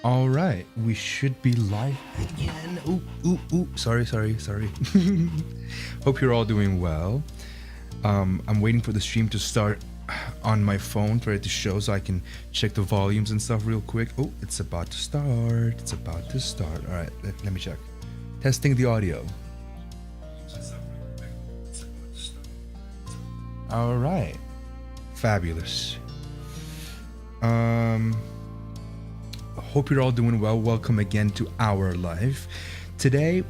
All right, we should be live again. Ooh. Sorry. Hope you're all doing well. I'm waiting for the stream to start on my phone for it to show so I can check the volumes and stuff real quick. Oh, it's about to start. All right, let me check. Testing the audio. All right, fabulous. Hope you're all doing well. Welcome again to our live. Today,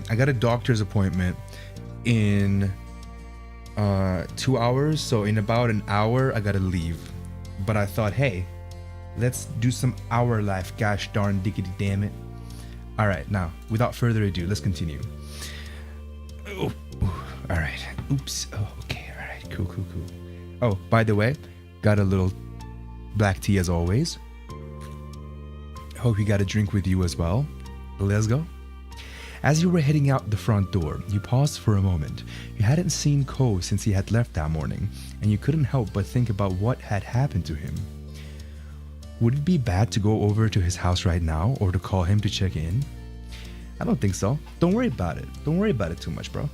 I got a doctor's appointment in 2 hours, so in about an hour I gotta leave. But I thought, hey, let's do some hour life. Gosh darn diggity damn it. All right, now without further ado, let's continue. Oh, all right. Oops. Oh, okay. All right. Cool. Oh, by the way, got a little black tea as always. Hope you got a drink with you as well. Let's go. As you were heading out the front door, you paused for a moment. You hadn't seen Cove since he had left that morning, and you couldn't help but think about what had happened to him. Would it be bad to go over to his house right now or to call him to check in? I don't think so. Don't worry about it. Don't worry about it too much, bro.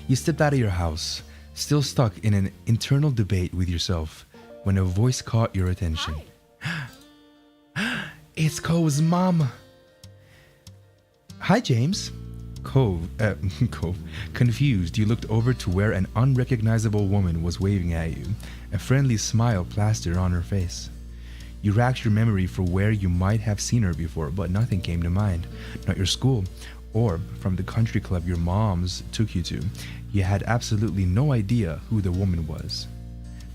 You stepped out of your house, still stuck in an internal debate with yourself, when a voice caught your attention. Hi. It's Cove's mom. Hi, James. Cove, confused, you looked over to where an unrecognizable woman was waving at you, a friendly smile plastered on her face. You racked your memory for where you might have seen her before, but nothing came to mind. Not your school, or from the country club your moms took you to. You had absolutely no idea who the woman was.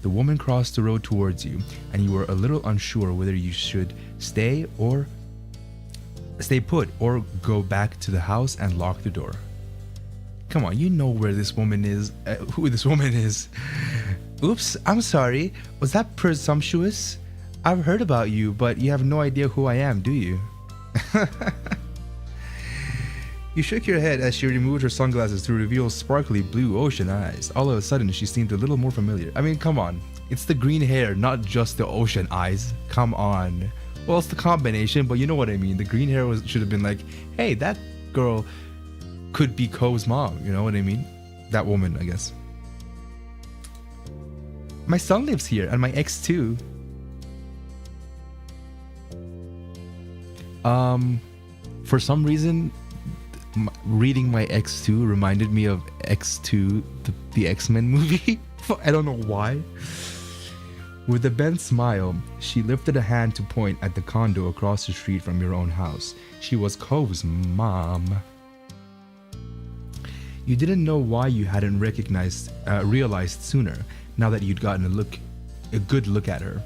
The woman crossed the road towards you, and you were a little unsure whether you should stay put or go back to the house and lock the door. Come on, you know where this woman is, who this woman is. Oops, I'm sorry. Was that presumptuous? I've heard about you, but you have no idea who I am, do you? You shook your head as she removed her sunglasses to reveal sparkly blue ocean eyes. All of a sudden, she seemed a little more familiar. I mean, come on. It's the green hair, not just the ocean eyes. Come on. Well, it's the combination, but you know what I mean. The green hair should have been like, hey, that girl could be Cove's mom. You know what I mean? That woman, I guess. My son lives here, and my ex too. For some reason, reading my X2 reminded me of X2, the X-Men movie. I don't know why. With a bent smile, she lifted a hand to point at the condo across the street from your own house. She was Cove's mom. You didn't know why you hadn't realized sooner, now that you'd gotten a good look at her.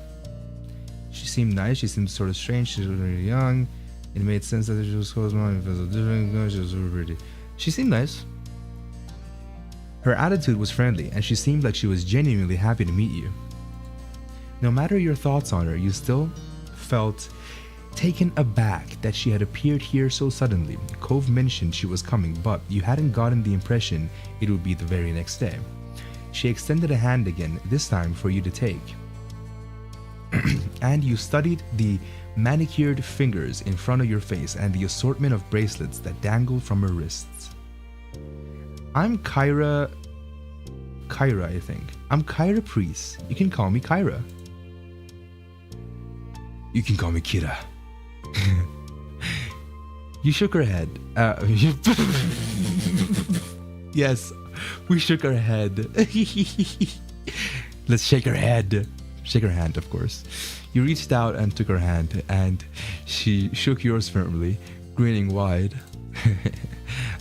She seemed nice, she seemed sort of strange, she was very young. It made sense that she was Cove's mom. She was super pretty. She seemed nice. Her attitude was friendly, and she seemed like she was genuinely happy to meet you. No matter your thoughts on her, you still felt taken aback that she had appeared here so suddenly. Cove mentioned she was coming, but you hadn't gotten the impression it would be the very next day. She extended a hand again, this time for you to take. And you studied the manicured fingers in front of your face and the assortment of bracelets that dangled from her wrists. I'm Kyra, I think. I'm Kyra Priest. You can call me Kyra. You can call me Kira. You shook her head. Yes, we shook her head. Let's shake her head. Shake her hand, of course. You reached out and took her hand, and she shook yours firmly, grinning wide.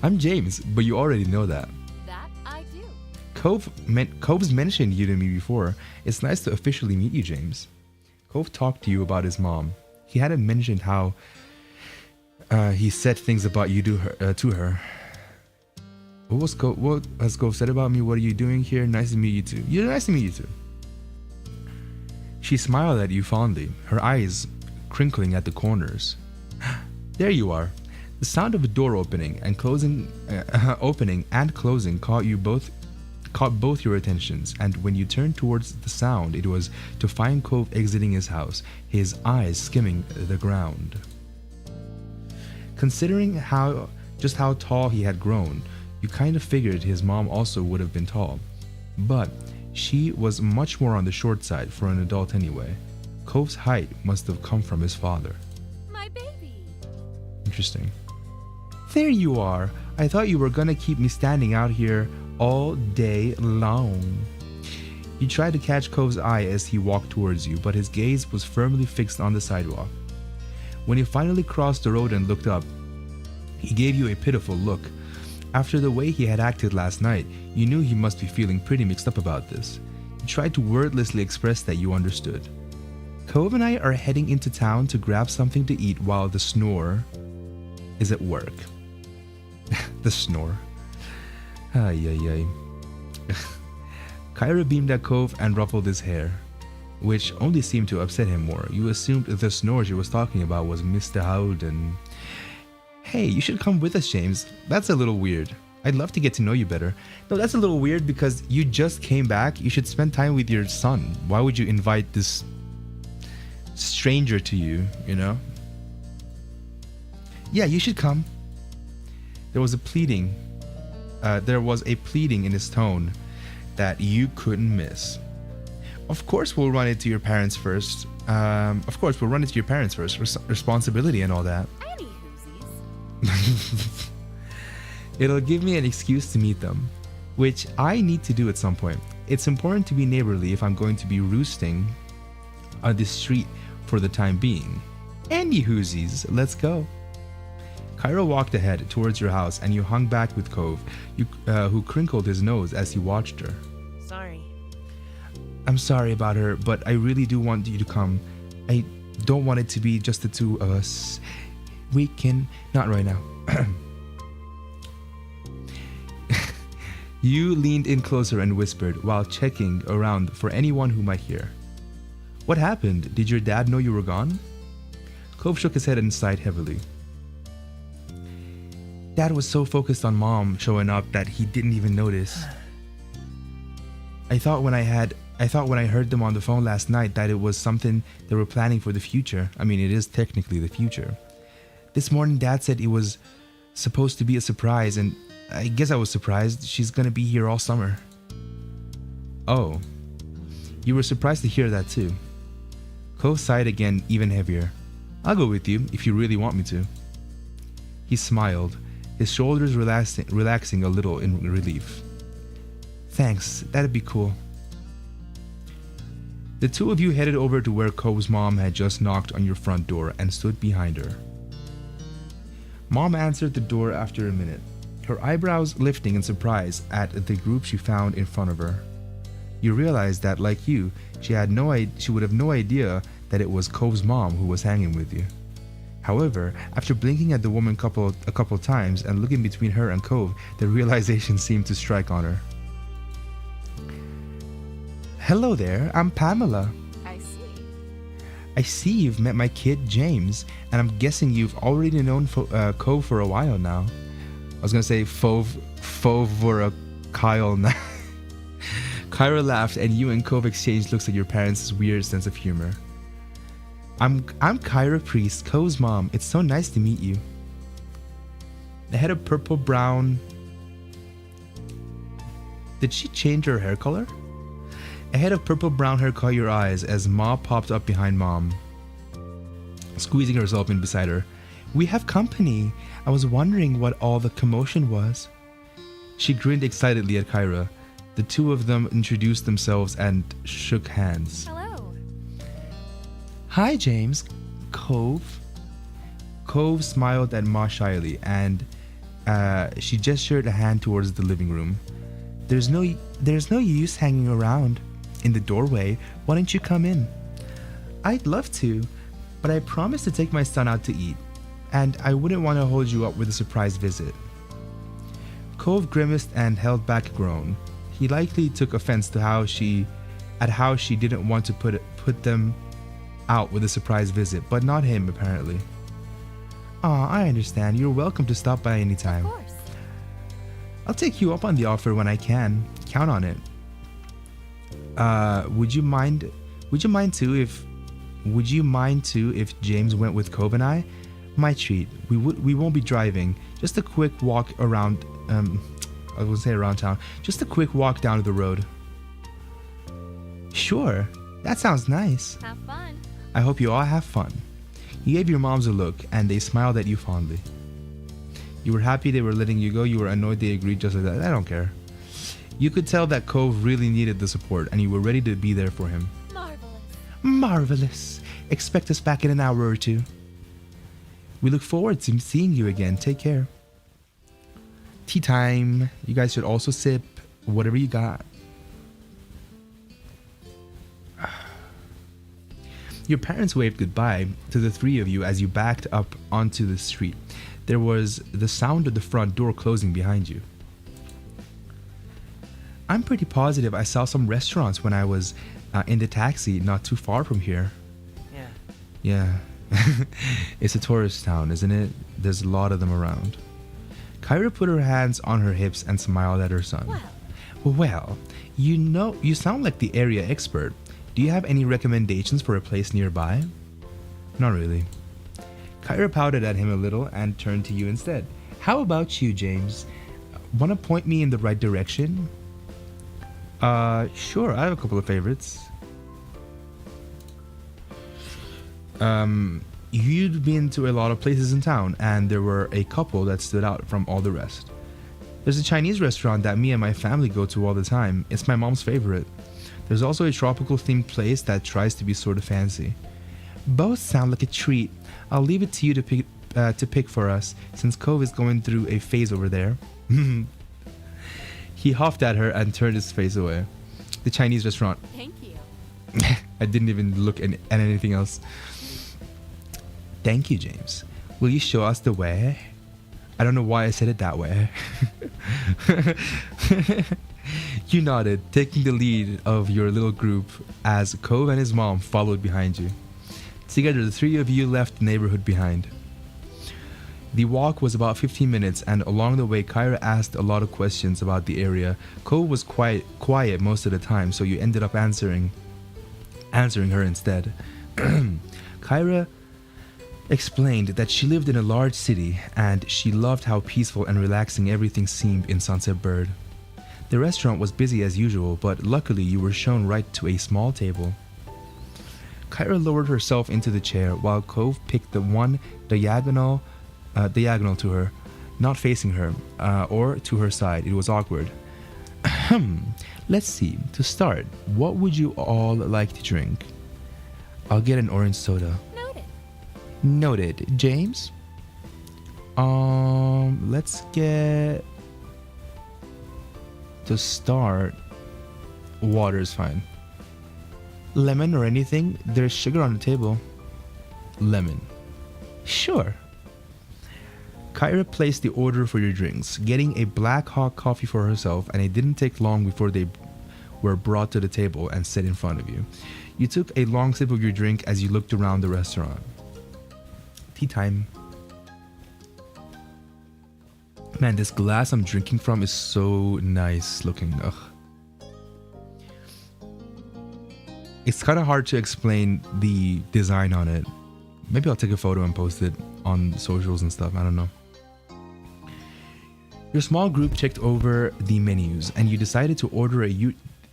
I'm James, but you already know that. That I do. Cove's mentioned you to me before. It's nice to officially meet you, James. Cove talked to you about his mom. He hadn't mentioned how he said things about you to her. What has Cove said about me? What are you doing here? Nice to meet you too. Nice to meet you too. She smiled at you fondly, her eyes crinkling at the corners. There you are. The sound of a door opening and closing caught you both caught both your attentions, and when you turned towards the sound, it was to find Cove exiting his house, his eyes skimming the ground. Considering how tall he had grown, you kind of figured his mom also would have been tall. But she was much more on the short side for an adult anyway. Cove's height must have come from his father. My baby. Interesting. There you are. I thought you were gonna keep me standing out here all day long. You tried to catch Cove's eye as he walked towards you, but his gaze was firmly fixed on the sidewalk. When he finally crossed the road and looked up, he gave you a pitiful look. After the way he had acted last night, you knew he must be feeling pretty mixed up about this. You tried to wordlessly express that you understood. Cove and I are heading into town to grab something to eat while the snore is at work. The snore. Ay, ay, ay. Kyra beamed at Cove and ruffled his hair, which only seemed to upset him more. You assumed the snore she was talking about was Mr. Howden. Hey, you should come with us, James. That's a little weird. I'd love to get to know you better. No, that's a little weird because you just came back. You should spend time with your son. Why would you invite this stranger to you, you know? Yeah, you should come. There was a pleading in his tone that you couldn't miss. Of course we'll run it to your parents first. Responsibility and all that. Any whoosies. It'll give me an excuse to meet them, which I need to do at some point. It's important to be neighborly if I'm going to be roosting on this street for the time being. Any whoosies, let's go. Kyra walked ahead towards your house and you hung back with Cove, who crinkled his nose as he watched her. Sorry. I'm sorry about her, but I really do want you to come. I don't want it to be just the two of us. We can... Not right now. You leaned in closer and whispered while checking around for anyone who might hear. What happened? Did your dad know you were gone? Cove shook his head and sighed heavily. Dad was so focused on Mom showing up that he didn't even notice. I thought when I heard them on the phone last night that it was something they were planning for the future. I mean, it is technically the future. This morning Dad said it was supposed to be a surprise, and I guess I was surprised. She's gonna be here all summer. Oh. You were surprised to hear that too. Cove sighed again, even heavier. I'll go with you if you really want me to. He smiled, his shoulders relaxing a little in relief. Thanks, that'd be cool. The two of you headed over to where Cove's mom had just knocked on your front door and stood behind her. Mom answered the door after a minute, her eyebrows lifting in surprise at the group she found in front of her. You realized that, like you, she would have no idea that it was Cove's mom who was hanging with you. However, after blinking at the woman a couple times and looking between her and Cove, the realization seemed to strike on her. Hello there, I'm Pamela. I see you've met my kid, James, and I'm guessing you've already known Cove for a while now. I was gonna say Fove for a Kyle now. Kyra laughed and you and Cove exchanged looks at your parents' weird sense of humor. I'm Kyra Priest, Cove's mom. It's so nice to meet you. The head of purple brown... Did she change her hair color? A head of purple brown hair caught your eyes as Ma popped up behind Mom, squeezing herself in beside her. We have company. I was wondering what all the commotion was. She grinned excitedly at Kyra. The two of them introduced themselves and shook hands. Hello. Hi, James. Cove. Cove smiled at Ma shyly and she gestured a hand towards the living room. There's no use hanging around in the doorway. Why don't you come in? I'd love to, but I promised to take my son out to eat, and I wouldn't want to hold you up with a surprise visit. Cove grimaced and held back a groan. He likely took offense to how she didn't want to put them out with a surprise visit, but not him apparently. Aw, I understand. You're welcome to stop by anytime. Of course. I'll take you up on the offer when I can. Count on it. Would you mind too if James went with Cove and I? My treat. We won't be driving. Just a quick walk around. I would say around town. Just a quick walk down the road. Sure. That sounds nice. Have fun. I hope you all have fun. You gave your moms a look, and they smiled at you fondly. You were happy they were letting you go. You were annoyed they agreed just like that. I don't care. You could tell that Cove really needed the support, and you were ready to be there for him. Marvelous. Marvelous. Expect us back in an hour or two. We look forward to seeing you again. Take care. Tea time. You guys should also sip whatever you got. Your parents waved goodbye to the three of you as you backed up onto the street. There was the sound of the front door closing behind you. I'm pretty positive I saw some restaurants when I was in the taxi not too far from here. Yeah. It's a tourist town, isn't it? There's a lot of them around. Kyra put her hands on her hips and smiled at her son. Well, you sound like the area expert. Do you have any recommendations for a place nearby? Not really. Kyra pouted at him a little and turned to you instead. How about you, James? Want to point me in the right direction? Sure, I have a couple of favorites. You'd been to a lot of places in town, and there were a couple that stood out from all the rest. There's a Chinese restaurant that me and my family go to all the time. It's my mom's favorite. There's also a tropical themed place that tries to be sort of fancy. Both sound like a treat. I'll leave it to you to pick for us, since Cove is going through a phase over there. He huffed at her and turned his face away. The Chinese restaurant. Thank you. I didn't even look at anything else. Thank you, James. Will you show us the way? I don't know why I said it that way. You nodded, taking the lead of your little group as Cove and his mom followed behind you. Together, the three of you left the neighborhood behind. The walk was about 15 minutes, and along the way, Kyra asked a lot of questions about the area. Cove was quiet most of the time, so you ended up answering her instead. Kyra explained that she lived in a large city, and she loved how peaceful and relaxing everything seemed in Sunset Bird. The restaurant was busy as usual, but luckily you were shown right to a small table. Kyra lowered herself into the chair while Cove picked the one diagonal to her, not facing her, or to her side. It was awkward. Let's see. To start, what would you all like to drink? I'll get an orange soda. Noted. James? Let's get... To start, water's fine. Lemon or anything? There's sugar on the table. Lemon. Sure. Kyra placed the order for your drinks, getting a black hot coffee for herself, and it didn't take long before they were brought to the table and set in front of you. You took a long sip of your drink as you looked around the restaurant. Tea time. Man, this glass I'm drinking from is so nice looking. Ugh. It's kind of hard to explain the design on it. Maybe I'll take a photo and post it on socials and stuff. I don't know. Your small group checked over the menus, and you decided to order a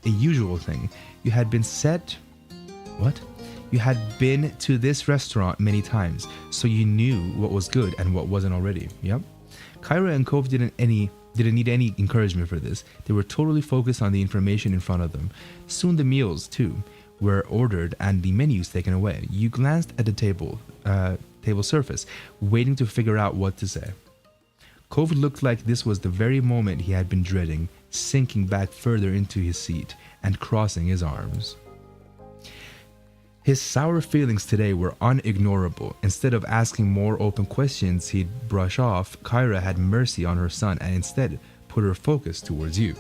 usual thing. You had been to this restaurant many times, so you knew what was good and what wasn't already. Yep. Kyra and Cove didn't need any encouragement for this. They were totally focused on the information in front of them. Soon the meals, too, were ordered and the menus taken away. You glanced at the table surface, waiting to figure out what to say. Cove looked like this was the very moment he had been dreading, sinking back further into his seat and crossing his arms. His sour feelings today were unignorable. Instead of asking more open questions he'd brush off, Kyra had mercy on her son and instead put her focus towards you.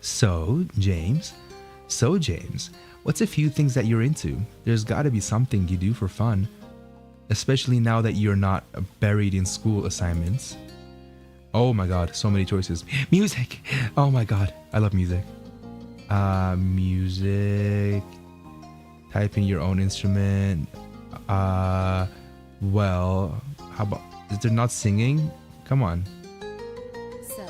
So, James, what's a few things that you're into? There's gotta be something you do for fun, especially now that you're not buried in school assignments. Oh my god, so many choices. Music. Oh my god, I love music. Music. Type in your own instrument. Well, how about, is there not singing? Come on. So?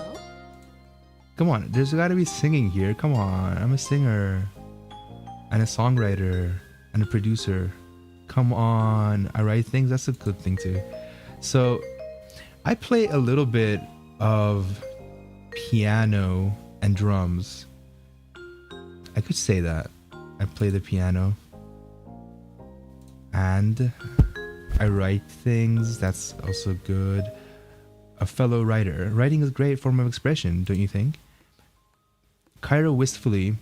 Come on, there's gotta be singing here. Come on, I'm a singer and a songwriter and a producer. Come on, I write things. That's a good thing too. So I play a little bit of piano and drums. I could say that. I play the piano and I write things. That's also good. A fellow writer. Writing is a great form of expression, don't you think? Kyra wistfully.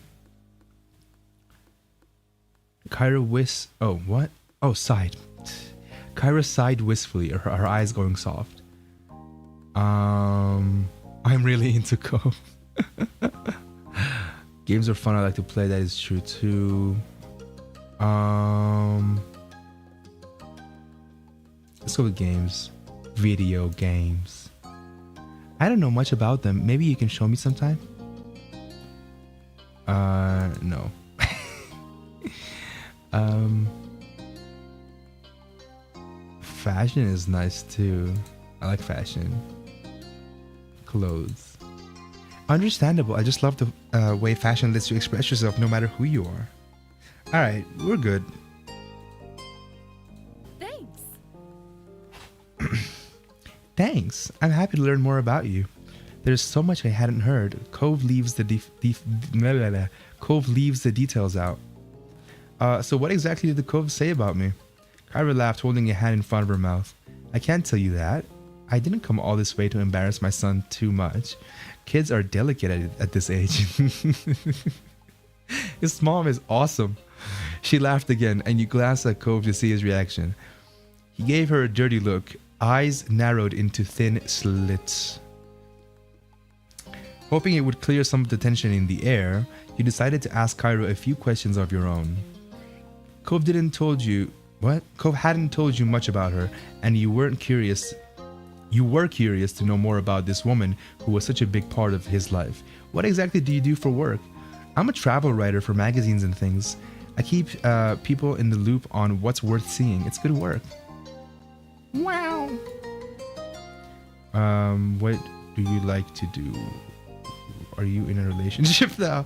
Oh, what? Oh, sighed. Kyra sighed wistfully, her eyes going soft. I'm really into Cove. Games are fun. I like to play. That is true too. Let's go with games. Video games. I don't know much about them. Maybe you can show me sometime. No. Fashion is nice too. I like fashion. Clothes. Understandable. I just love the way fashion lets you express yourself no matter who you are. Alright, we're good. Thanks. Thanks. I'm happy to learn more about you. There's so much I hadn't heard. Cove leaves the details out. So what exactly did the Cove say about me? Kyra laughed, holding a hand in front of her mouth. I can't tell you that. I didn't come all this way to embarrass my son too much. Kids are delicate at this age. His mom is awesome. She laughed again, and you glanced at Cove to see his reaction. He gave her a dirty look, eyes narrowed into thin slits. Hoping it would clear some of the tension in the air, you decided to ask Kyra a few questions of your own. Cove hadn't told you much about her, and you were curious to know more about this woman who was such a big part of his life. What exactly do you do for work? I'm a travel writer for magazines and things. I keep people in the loop on what's worth seeing. It's good work. Wow. What do you like to do? Are you in a relationship now?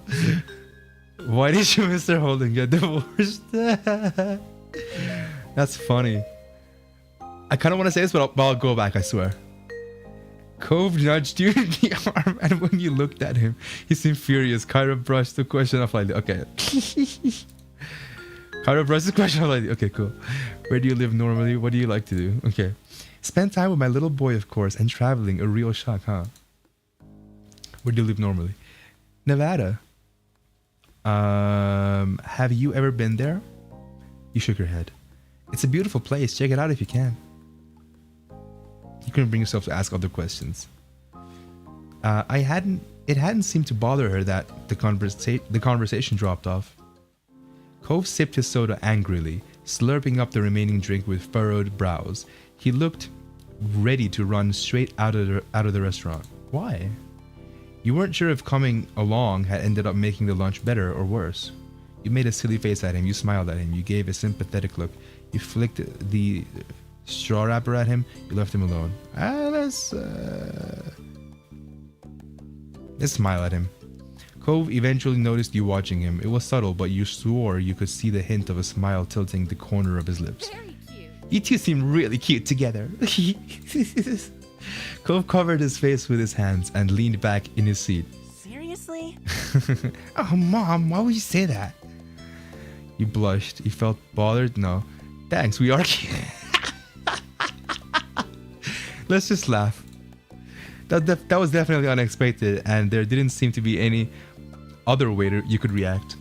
Why did you, Mr. Holden, get divorced? That's funny. I kind of want to say this, but I'll go back, I swear. Cove nudged you in the arm, and when you looked at him, he seemed furious. Kyra brushed the question off lightly. Okay. Kyra brushed the question off lightly. Okay, cool. Where do you live normally? What do you like to do? Okay. Spend time with my little boy, of course, and traveling. A real shock, huh? Where do you live normally? Nevada. Have you ever been there? You shook your head. It's a beautiful place. Check it out if you can. You couldn't bring yourself to ask other questions. It hadn't seemed to bother her that the conversation dropped off. Cove sipped his soda angrily, slurping up the remaining drink with furrowed brows. He looked ready to run straight out of the restaurant. Why? You weren't sure if coming along had ended up making the lunch better or worse. You made a silly face at him. You smiled at him. You gave a sympathetic look. You flicked the straw wrapper at him. You left him alone. Let's smile at him. Cove eventually noticed you watching him. It was subtle, but you swore you could see the hint of a smile tilting the corner of his lips. Very cute. You two seem really cute together. Cove covered his face with his hands and leaned back in his seat. Seriously? Oh, Mom, why would you say that? You blushed. You felt bothered? No. Thanks, we are cute. Let's just laugh. That was definitely unexpected, and there didn't seem to be any other way you could react.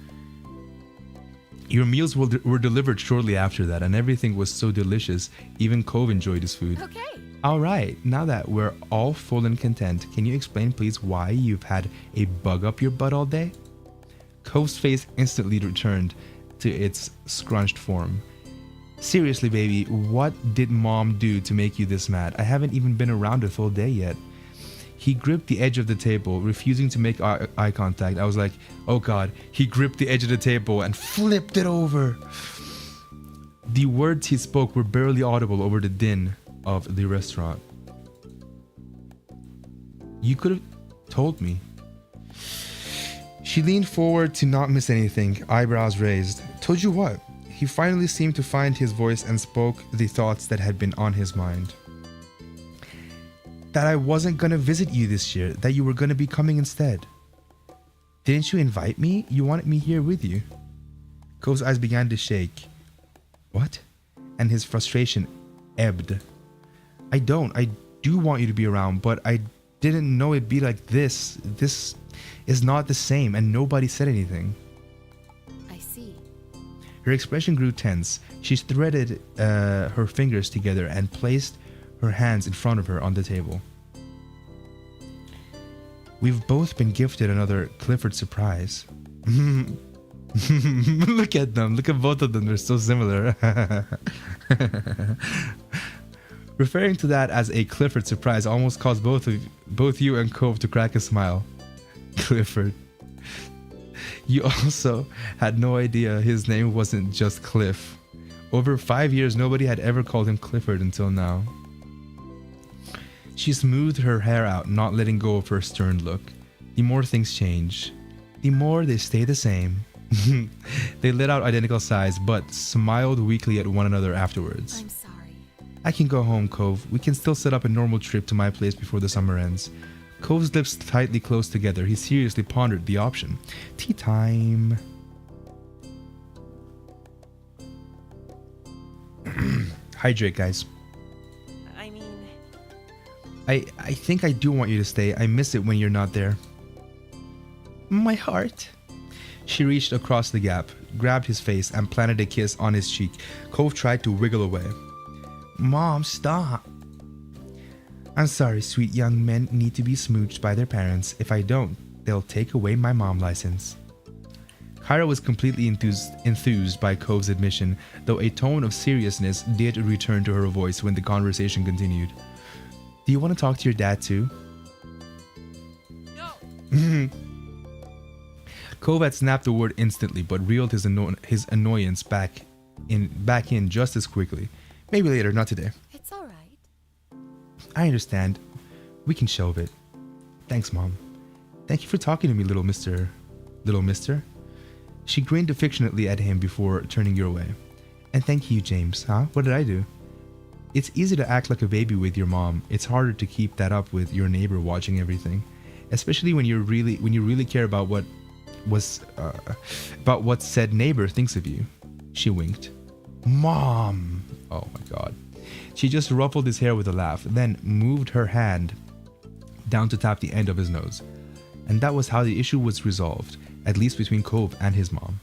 Your meals were delivered shortly after that, and everything was so delicious, even Cove enjoyed his food. Okay. Alright, now that we're all full and content, can you explain please why you've had a bug up your butt all day? Cove's face instantly returned to its scrunched form. Seriously, baby, what did Mom do to make you this mad? I haven't even been around a full day yet. He gripped the edge of the table, refusing to make eye contact. I was like, oh God. He gripped the edge of the table and flipped it over. The words he spoke were barely audible over the din of the restaurant. You could have told me. She leaned forward to not miss anything, eyebrows raised. Told you what? He finally seemed to find his voice and spoke the thoughts that had been on his mind. That I wasn't gonna visit you this year, that you were gonna be coming instead. Didn't you invite me? You wanted me here with you. Cove's eyes began to shake. What? And his frustration ebbed. I do want you to be around, but I didn't know it'd be like this. This is not the same, and nobody said anything. I see. Her expression grew tense. She threaded her fingers together and placed her hands in front of her on the table. We've both been gifted another Clifford surprise. Look at them. Look at both of them. They're so similar. Referring to that as a Clifford surprise almost caused both you and Cove to crack a smile. Clifford. You also had no idea his name wasn't just Cliff. Over 5 years, nobody had ever called him Clifford until now. She smoothed her hair out, not letting go of her stern look. The more things change, the more they stay the same. They let out identical sighs, but smiled weakly at one another afterwards. I'm sorry. I can go home, Cove. We can still set up a normal trip to my place before the summer ends. Cove's lips tightly closed together. He seriously pondered the option. Tea time. Hydrate, guys. I mean, I think I do want you to stay. I miss it when you're not there. My heart. She reached across the gap, grabbed his face, and planted a kiss on his cheek. Cove tried to wiggle away. Mom, stop. I'm sorry, sweet young men need to be smooched by their parents. If I don't, they'll take away my mom license. Kyra was completely enthused by Cove's admission, though a tone of seriousness did return to her voice when the conversation continued. Do you want to talk to your dad too? no. Cove had snapped the word instantly, but reeled his annoyance back in just as quickly. Maybe later, not today. It's all right. I understand. We can shelve it. Thanks, Mom. Thank you for talking to me, little mister. Little mister? She grinned affectionately at him before turning your way. And thank you, James, huh? What did I do? It's easy to act like a baby with your mom. It's harder to keep that up with your neighbor watching everything. Especially when you really care about what said neighbor thinks of you. She winked. Mom! Oh my God. She just ruffled his hair with a laugh, then moved her hand down to tap the end of his nose. And that was how the issue was resolved, at least between Cove and his mom.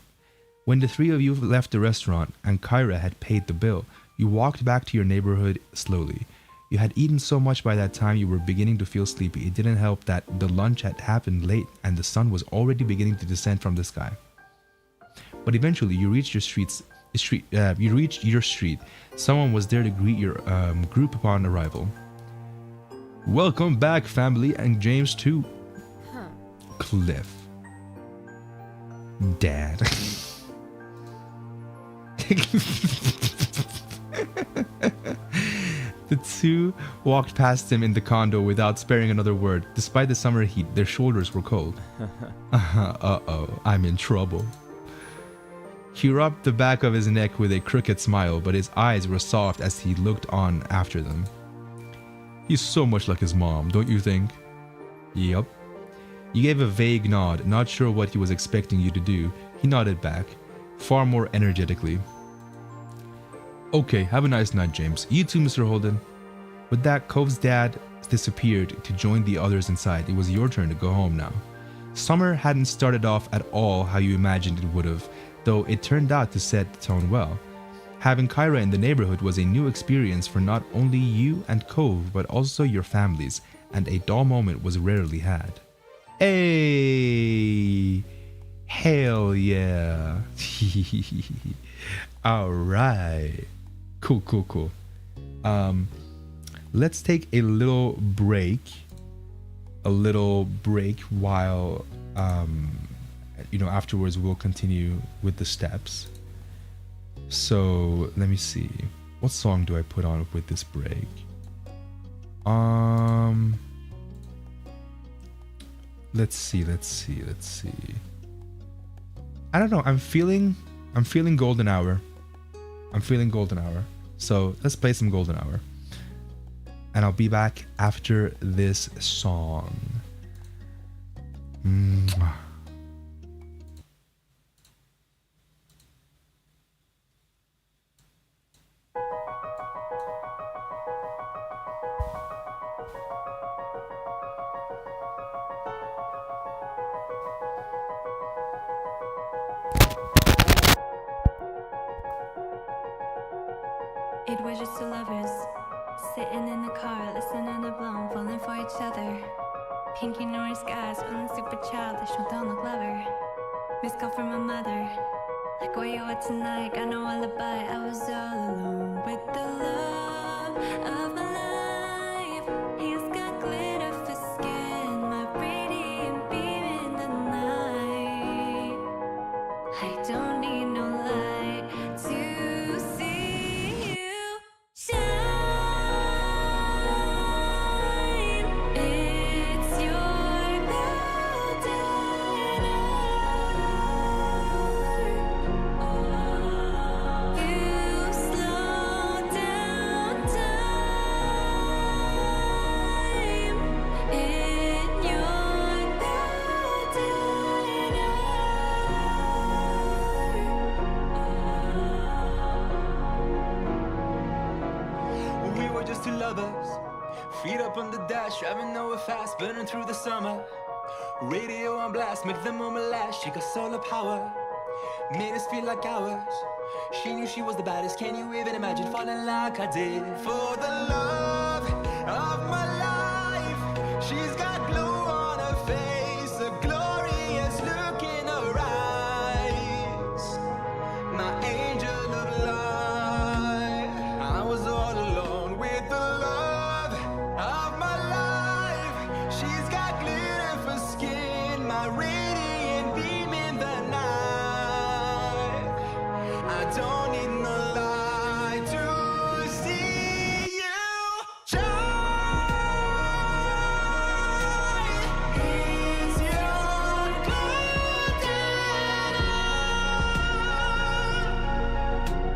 When the three of you left the restaurant and Kyra had paid the bill, you walked back to your neighborhood slowly. You had eaten so much by that time you were beginning to feel sleepy. It didn't help that the lunch had happened late and the sun was already beginning to descend from the sky. But eventually you reached your street. Someone was there to greet your group upon arrival. Welcome back, family, and James too. Huh. Cliff. Dad. The two walked past him in the condo without sparing another word. Despite the summer heat, their shoulders were cold. Uh-oh, I'm in trouble. He rubbed the back of his neck with a crooked smile, but his eyes were soft as he looked on after them. He's so much like his mom, don't you think? Yup. You gave a vague nod, not sure what he was expecting you to do. He nodded back, far more energetically. Okay, have a nice night, James. You too, Mr. Holden. With that, Cove's dad disappeared to join the others inside. It was your turn to go home now. Summer hadn't started off at all how you imagined it would have, though it turned out to set the tone well. Having Kyra in the neighborhood was a new experience for not only you and Cove, but also your families, and a dull moment was rarely had. Hey! Hell yeah! Alright. Cool. Let's take a little break a little break while afterwards we'll continue with the steps. So let me see, what song do I put on with this break? Let's see. I don't know, I'm feeling Golden Hour. So let's play some Golden Hour, and I'll be back after this song. Mwah. It was just two lovers, sitting in the car, listening to Blown, falling for each other. Pinky Norris skies, feeling super childish, but don't look clever. Missed call from my mother, like where you at tonight, got no alibi. I was all alone with the love of my life. He's got glitter for skin, my radiant beam in the night. I don't need no light to see you shine. It's your golden hour. You slow down time in your golden hour. We were just two lovers, feet up on the dash, driving nowhere fast, burning through the summer. Radio on blast, make the moment last. She got solar power, made us feel like ours. She knew she was the baddest. Can you even imagine falling like I did? For the love of my life, she's got glow on her face, a glorious look in her eyes. My angel of light, I was all alone with the love of my life. She's got glitter for skin, my radiant beam in the night. I don't need no light to see you shine. It's your golden hour.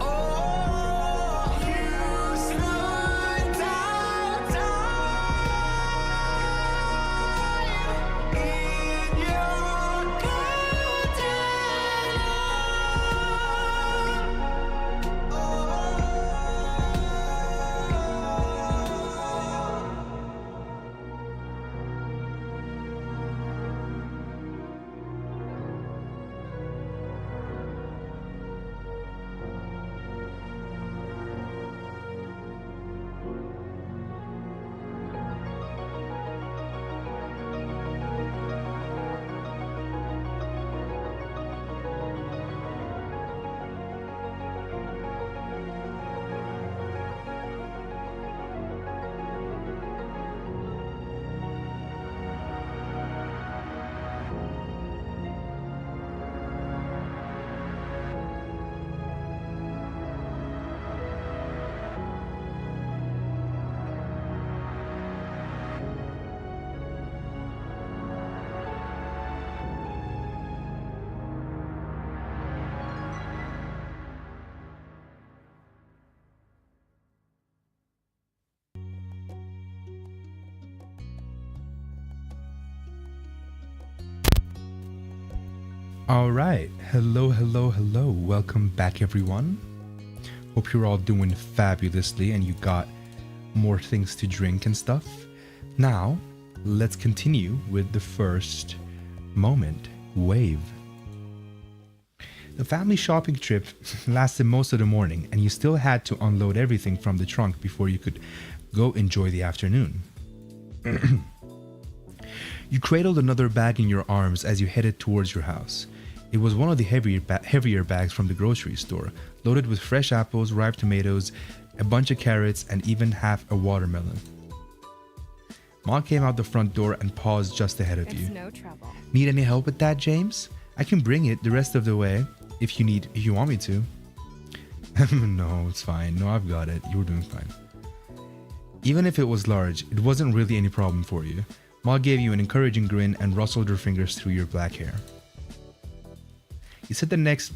Oh, you slow down time in your golden hour. All right. Hello. Welcome back, everyone. Hope you're all doing fabulously and you got more things to drink and stuff. Now, let's continue with the first moment, wave. The family shopping trip lasted most of the morning, and you still had to unload everything from the trunk before you could go enjoy the afternoon. You cradled another bag in your arms as you headed towards your house. It was one of the heavier bags from the grocery store, loaded with fresh apples, ripe tomatoes, a bunch of carrots, and even half a watermelon. Ma came out the front door and paused just ahead of you. It's no trouble. Need any help with that, James? I can bring it the rest of the way if you want me to. No, it's fine. No, I've got it. You were doing fine. Even if it was large, it wasn't really any problem for you. Ma gave you an encouraging grin and rustled her fingers through your black hair. You set the next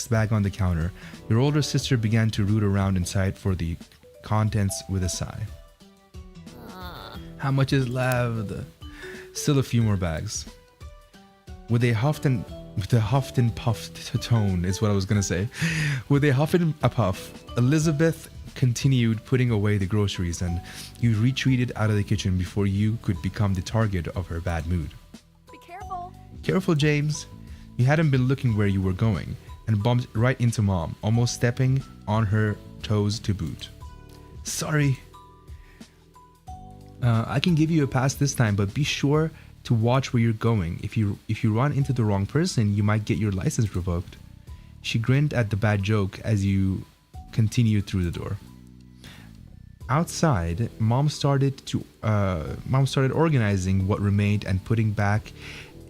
bag on the counter. Your older sister began to root around inside for the contents with a sigh. How much is left? Still a few more bags. With a huffed and puffed tone is what I was gonna say. With a huff and a puff, Elizabeth continued putting away the groceries, and you retreated out of the kitchen before you could become the target of her bad mood. Be careful. Careful, James. You hadn't been looking where you were going and bumped right into Mom, almost stepping on her toes to boot. Sorry. I can give you a pass this time, but be sure to watch where you're going. If you run into the wrong person, you might get your license revoked. She grinned at the bad joke as you continued through the door. Outside, Mom started organizing what remained and putting back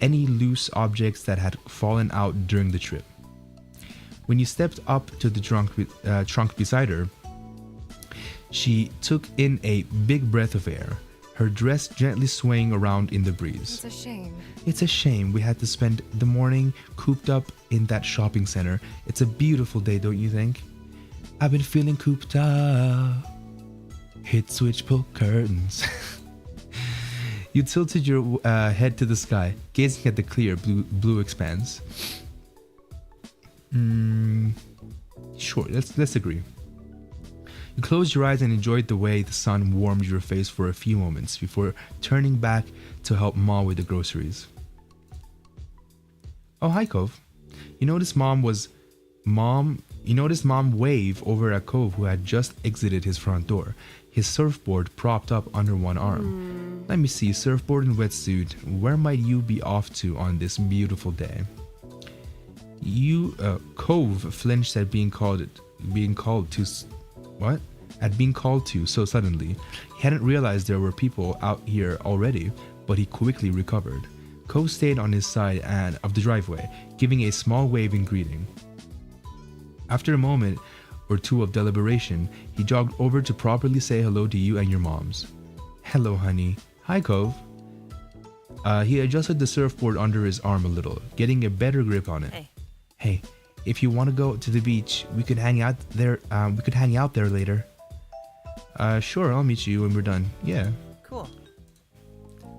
any loose objects that had fallen out during the trip. When you stepped up to the trunk beside her, she took in a big breath of air, her dress gently swaying around in the breeze. It's a shame. It's a shame we had to spend the morning cooped up in that shopping center. It's a beautiful day, don't you think? I've been feeling cooped up. Hit switch, pull curtains. You tilted your head to the sky, gazing at the clear blue expanse. Sure, let's agree. You closed your eyes and enjoyed the way the sun warmed your face for a few moments before turning back to help Ma with the groceries. Oh, hi, Cove. You noticed Mom wave over at Cove, who had just exited his front door, his surfboard propped up under one arm. Let me see, surfboard and wetsuit. Where might you be off to on this beautiful day? Cove flinched at being called to so suddenly. He hadn't realized there were people out here already, but he quickly recovered. Cove stayed on his side of the driveway, giving a small wave in greeting. After a moment or two of deliberation, he jogged over to properly say hello to you and your moms. Hello, honey. Hi, Cove. He adjusted the surfboard under his arm a little, getting a better grip on it. Hey, if you want to go to the beach, we could hang out there. Later. Sure, I'll meet you when we're done. Yeah. Cool.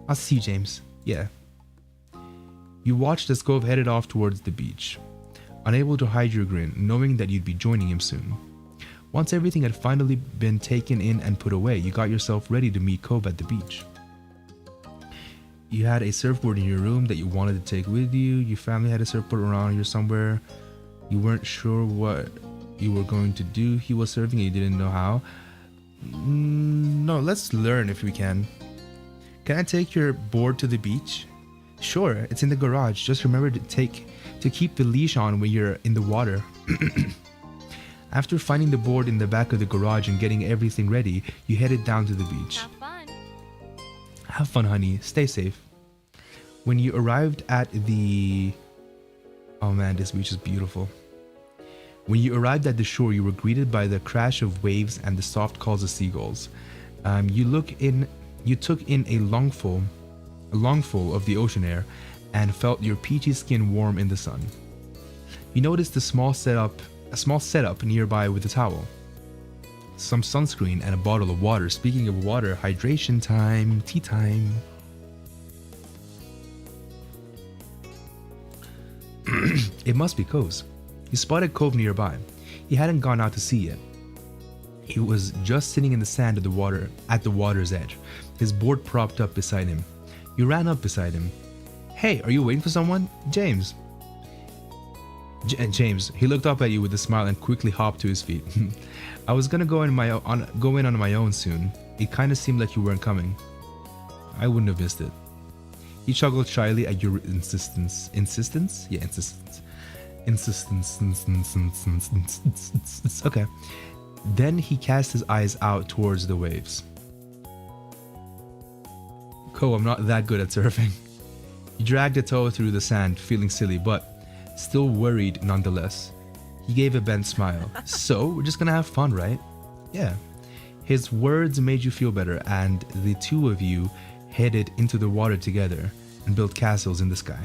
I'll see you, James. Yeah. You watched as Cove headed off towards the beach, unable to hide your grin, knowing that you'd be joining him soon. Once everything had finally been taken in and put away, you got yourself ready to meet Cove at the beach. You had a surfboard in your room that you wanted to take with you. Your family had a surfboard around here somewhere. You weren't sure what you were going to do. He was surfing and you didn't know how. No, let's learn if we can. Can I take your board to the beach? Sure, it's in the garage. Just remember to keep the leash on when you're in the water. After finding the board in the back of the garage and getting everything ready, you headed down to the beach. Have fun. Have fun, honey. Stay safe. When you arrived at the... Oh man, this beach is beautiful. When you arrived at the shore, you were greeted by the crash of waves and the soft calls of seagulls. You took in a lungful of the ocean air and felt your peachy skin warm in the sun. You noticed a small setup nearby with a towel, some sunscreen, and a bottle of water. Speaking of water, hydration time, tea time. It must be Cove's. You spotted Cove nearby. He hadn't gone out to sea yet. He was just sitting in the sand at the water's edge, his board propped up beside him. You ran up beside him. Hey, are you waiting for someone? James. James. He looked up at you with a smile and quickly hopped to his feet. I was gonna go in on my own soon. It kind of seemed like you weren't coming. I wouldn't have missed it. He chuckled shyly at your insistence. Insistence? Yeah, insistence. Insistence. Okay. Then he cast his eyes out towards the waves. Ko, I'm not that good at surfing. He dragged a toe through the sand, feeling silly, but still worried nonetheless. He gave a bent smile. So, we're just gonna have fun, right? Yeah. His words made you feel better, and the two of you headed into the water together and built castles in the sky.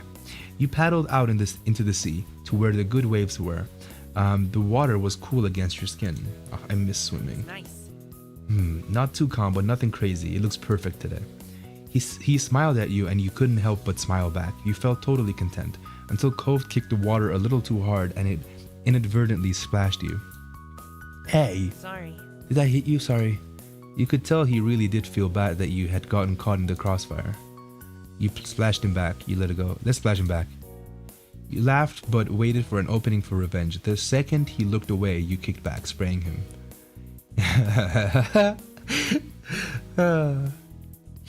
You paddled out into the sea to where the good waves were. The water was cool against your skin. Oh, I miss swimming. Nice. Not too calm, but nothing crazy. It looks perfect today. He smiled at you, and you couldn't help but smile back. You felt totally content until Cove kicked the water a little too hard, and it inadvertently splashed you. Hey, Sorry. did I hit you? Sorry. You could tell he really did feel bad that you had gotten caught in the crossfire. You splashed him back. You let it go. Let's splash him back. You laughed, but waited for an opening for revenge. The second he looked away, you kicked back, spraying him.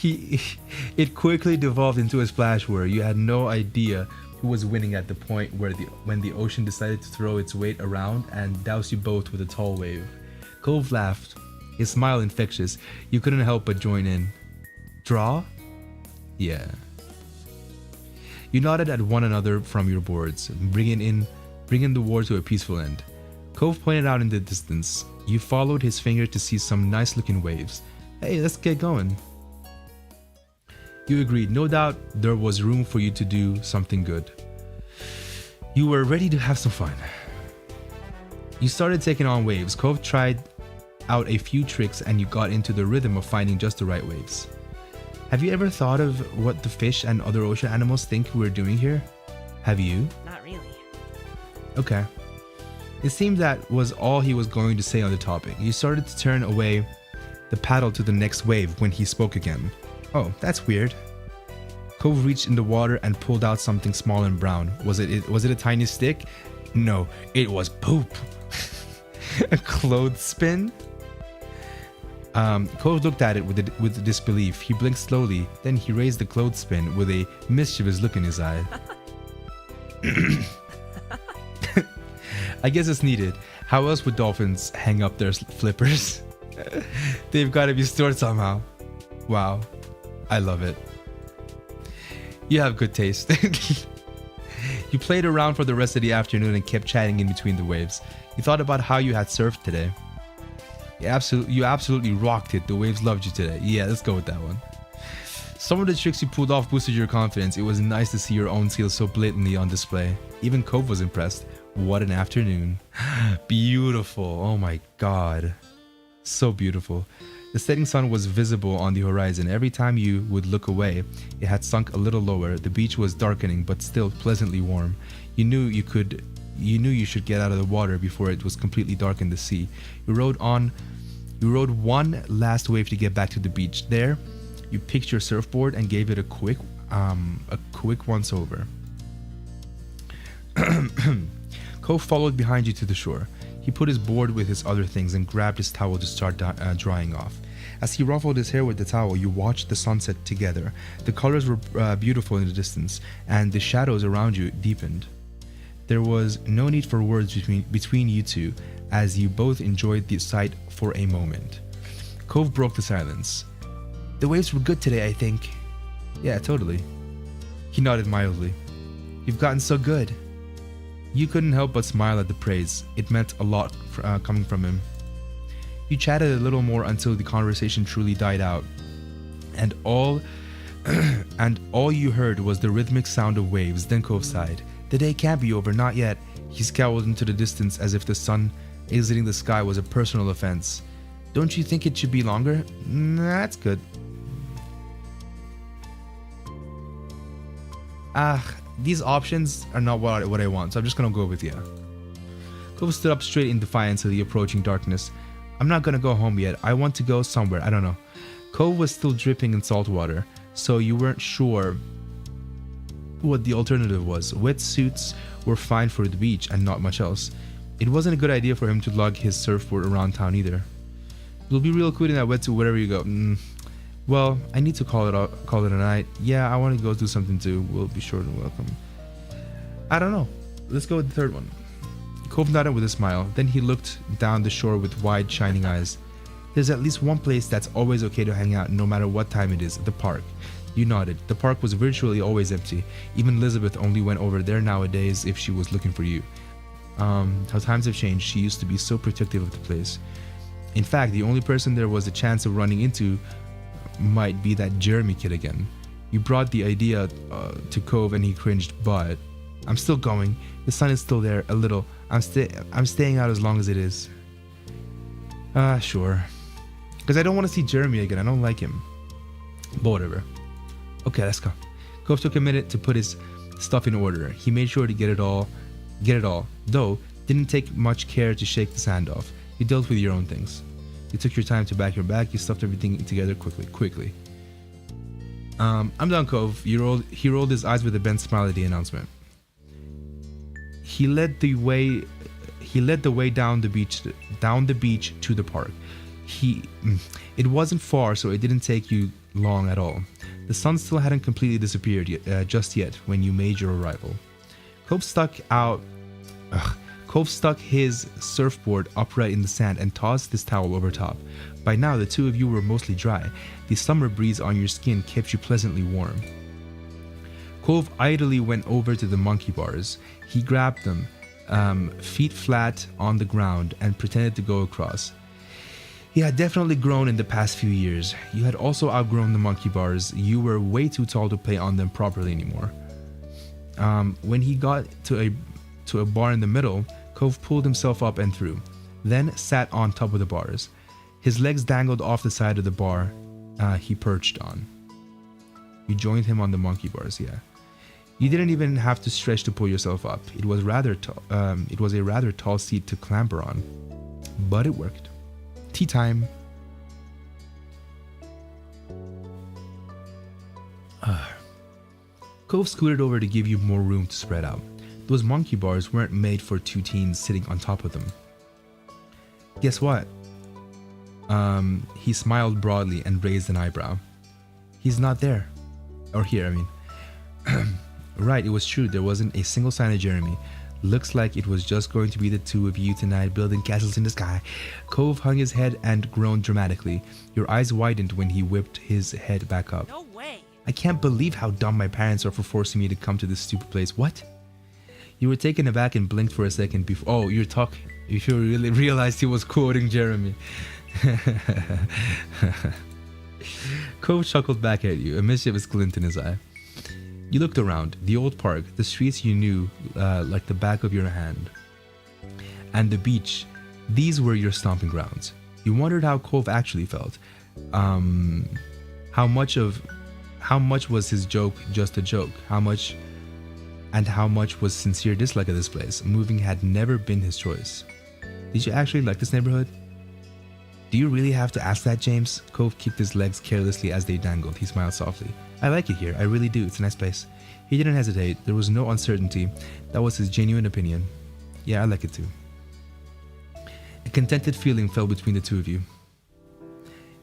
It quickly devolved into a splash where you had no idea who was winning at the point when the ocean decided to throw its weight around and douse you both with a tall wave. Cove laughed, his smile infectious. You couldn't help but join in. Draw? Yeah. You nodded at one another from your boards, bringing the war to a peaceful end. Cove pointed out in the distance. You followed his finger to see some nice looking waves. Hey, let's get going. You agreed. No doubt there was room for you to do something good. You were ready to have some fun. You started taking on waves. Cove tried out a few tricks and you got into the rhythm of finding just the right waves. Have you ever thought of what the fish and other ocean animals think we're doing here? Have you? Not really. Okay. It seemed that was all he was going to say on the topic. You started to turn away the paddle to the next wave when he spoke again. Oh, that's weird. Cove reached in the water and pulled out something small and brown. Was it a tiny stick? No, it was poop. A clothespin? Cove looked at it with disbelief. He blinked slowly, then he raised the clothespin with a mischievous look in his eye. I guess it's needed. How else would dolphins hang up their flippers? They've got to be stored somehow. Wow, I love it. You have good taste. You played around for the rest of the afternoon and kept chatting in between the waves. You thought about how you had surfed today. You absolutely rocked it. The waves loved you today. Yeah, let's go with that one. Some of the tricks you pulled off boosted your confidence. It was nice to see your own skills so blatantly on display. Even Cove was impressed. What an afternoon. Beautiful. Oh my god. So beautiful. The setting sun was visible on the horizon. Every time you would look away, it had sunk a little lower. The beach was darkening but still pleasantly warm. You knew you should get out of the water before it was completely dark in the sea. You rode one last wave to get back to the beach. There, you picked your surfboard and gave it a quick once over. Cove followed behind you to the shore. He put his board with his other things and grabbed his towel to start drying off. As he ruffled his hair with the towel, you watched the sunset together. The colors were beautiful in the distance, and the shadows around you deepened. There was no need for words between you two, as you both enjoyed the sight for a moment. Cove broke the silence. The waves were good today, I think. Yeah, totally. He nodded mildly. You've gotten so good. You couldn't help but smile at the praise. It meant a lot coming from him. You chatted a little more until the conversation truly died out, and all you heard was the rhythmic sound of waves. Then Cove sighed. The day can't be over, not yet. He scowled into the distance as if the sun exiting the sky was a personal offense. Don't you think it should be longer? Nah, that's good. These options are not what I want, so I'm just gonna go with yeah. Cove stood up straight in defiance of the approaching darkness. I'm not gonna go home yet. I want to go somewhere. I don't know. Cove was still dripping in salt water, so you weren't sure what the alternative was. Wetsuits were fine for the beach and not much else. It wasn't a good idea for him to lug his surfboard around town either. You'll be real cool in that wetsuit wherever you go. Well, I need to call it a night. Yeah, I want to go do something too. We'll be sure to welcome. I don't know. Let's go with the third one. Cove nodded with a smile. Then he looked down the shore with wide, shining eyes. There's at least one place that's always okay to hang out no matter what time it is, the park. You nodded. The park was virtually always empty. Even Elizabeth only went over there nowadays if she was looking for you. How times have changed. She used to be so protective of the place. In fact, the only person there was a chance of running into might be that Jeremy kid again. You brought the idea to Cove and he cringed, but I'm still going. The sun is still there, a little. I'm staying out as long as it is. Sure. Because I don't want to see Jeremy again. I don't like him. But whatever. Okay, let's go. Cove took a minute to put his stuff in order. He made sure to get it all, though didn't take much care to shake the sand off. You dealt with your own things. You took your time to pack your bag. You stuffed everything together quickly. I'm done, Cove. He rolled his eyes with a bent smile at the announcement. He led the way down the beach to the park. It wasn't far, so it didn't take you long at all. The sun still hadn't completely disappeared just yet when you made your arrival. Cove stuck his surfboard upright in the sand and tossed his towel over top. By now, the two of you were mostly dry. The summer breeze on your skin kept you pleasantly warm. Cove idly went over to the monkey bars. He grabbed them, feet flat on the ground, and pretended to go across. He had definitely grown in the past few years. You had also outgrown the monkey bars. You were way too tall to play on them properly anymore. When he got to a bar in the middle, Cove pulled himself up and through, then sat on top of the bars. His legs dangled off the side of the bar he perched on. You joined him on the monkey bars, yeah. You didn't even have to stretch to pull yourself up. It was a rather tall seat to clamber on, but it worked. Tea time. Cove scooted over to give you more room to spread out. Those monkey bars weren't made for two teens sitting on top of them. Guess what? He smiled broadly and raised an eyebrow. He's not there. Or here, I mean. Right, it was true. There wasn't a single sign of Jeremy. Looks like it was just going to be the two of you tonight building castles in the sky. Cove hung his head and groaned dramatically. Your eyes widened when he whipped his head back up. No way. I can't believe how dumb my parents are for forcing me to come to this stupid place. What? You were taken aback and blinked for a second before. Oh, you really realized he was quoting Jeremy. Cove chuckled back at you, a mischievous glint in his eye. You looked around. The old park, the streets you knew like the back of your hand, and the beach. These were your stomping grounds. You wondered how Cove actually felt. How much was his joke just a joke? How much was sincere dislike of this place? Moving had never been his choice. Did you actually like this neighborhood? Do you really have to ask that, James? Cove kicked his legs carelessly as they dangled. He smiled softly. I like it here. I really do. It's a nice place. He didn't hesitate. There was no uncertainty. That was his genuine opinion. Yeah, I like it too. A contented feeling fell between the two of you.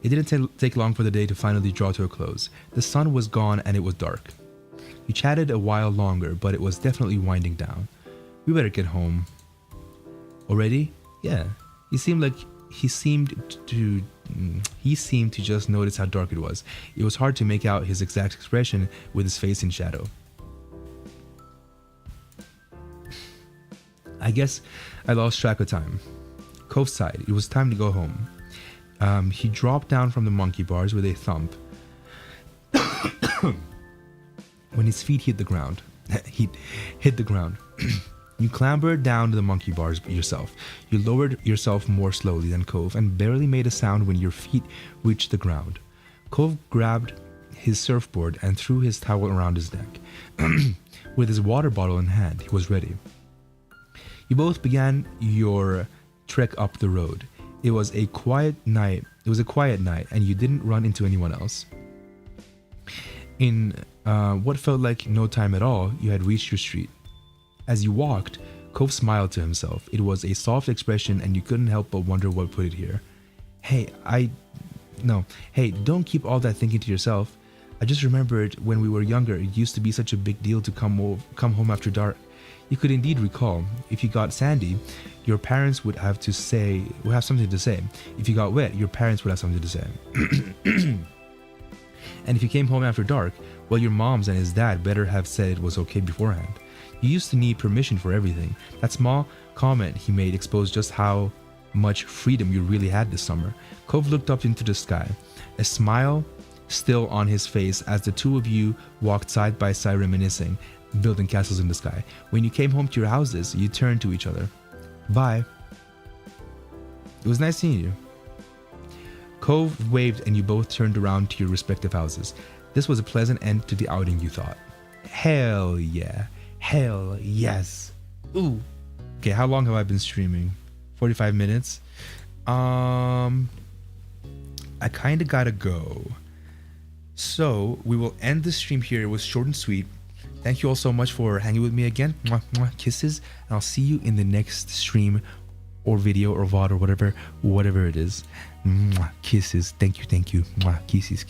It didn't take long for the day to finally draw to a close. The sun was gone and it was dark. You chatted a while longer, but it was definitely winding down. We better get home. Already? Yeah. He seemed to just notice how dark it was. It was hard to make out his exact expression with his face in shadow. I guess I lost track of time. Cove sighed. It was time to go home. He dropped down from the monkey bars with a thump. When his feet hit the ground. You clambered down to the monkey bars yourself. You lowered yourself more slowly than Cove and barely made a sound when your feet reached the ground. Cove grabbed his surfboard and threw his towel around his neck. With his water bottle in hand, he was ready. You both began your trek up the road. It was a quiet night, and you didn't run into anyone else. In what felt like no time at all, you had reached your street. As you walked, Cove smiled to himself. It was a soft expression and you couldn't help but wonder what put it here. Hey, don't keep all that thinking to yourself. I just remembered when we were younger, it used to be such a big deal to come home after dark. You could indeed recall, if you got sandy, your parents would have something to say. If you got wet, your parents would have something to say. And if you came home after dark, well, your moms and his dad better have said it was okay beforehand. You used to need permission for everything. That small comment he made exposed just how much freedom you really had this summer. Cove looked up into the sky, a smile still on his face as the two of you walked side by side reminiscing, building castles in the sky. When you came home to your houses, you turned to each other. Bye. It was nice seeing you. Cove waved and you both turned around to your respective houses. This was a pleasant end to the outing, you thought. Hell yeah. Hell yes. Ooh. Okay, how long have I been streaming? 45 minutes. I kind of gotta go. So we will end the stream here. It was short and sweet. Thank you all so much for hanging with me again. Mwah, mwah, kisses. And I'll see you in the next stream or video or VOD or whatever it is. Mwah, kisses. Thank you. Mwah, kisses.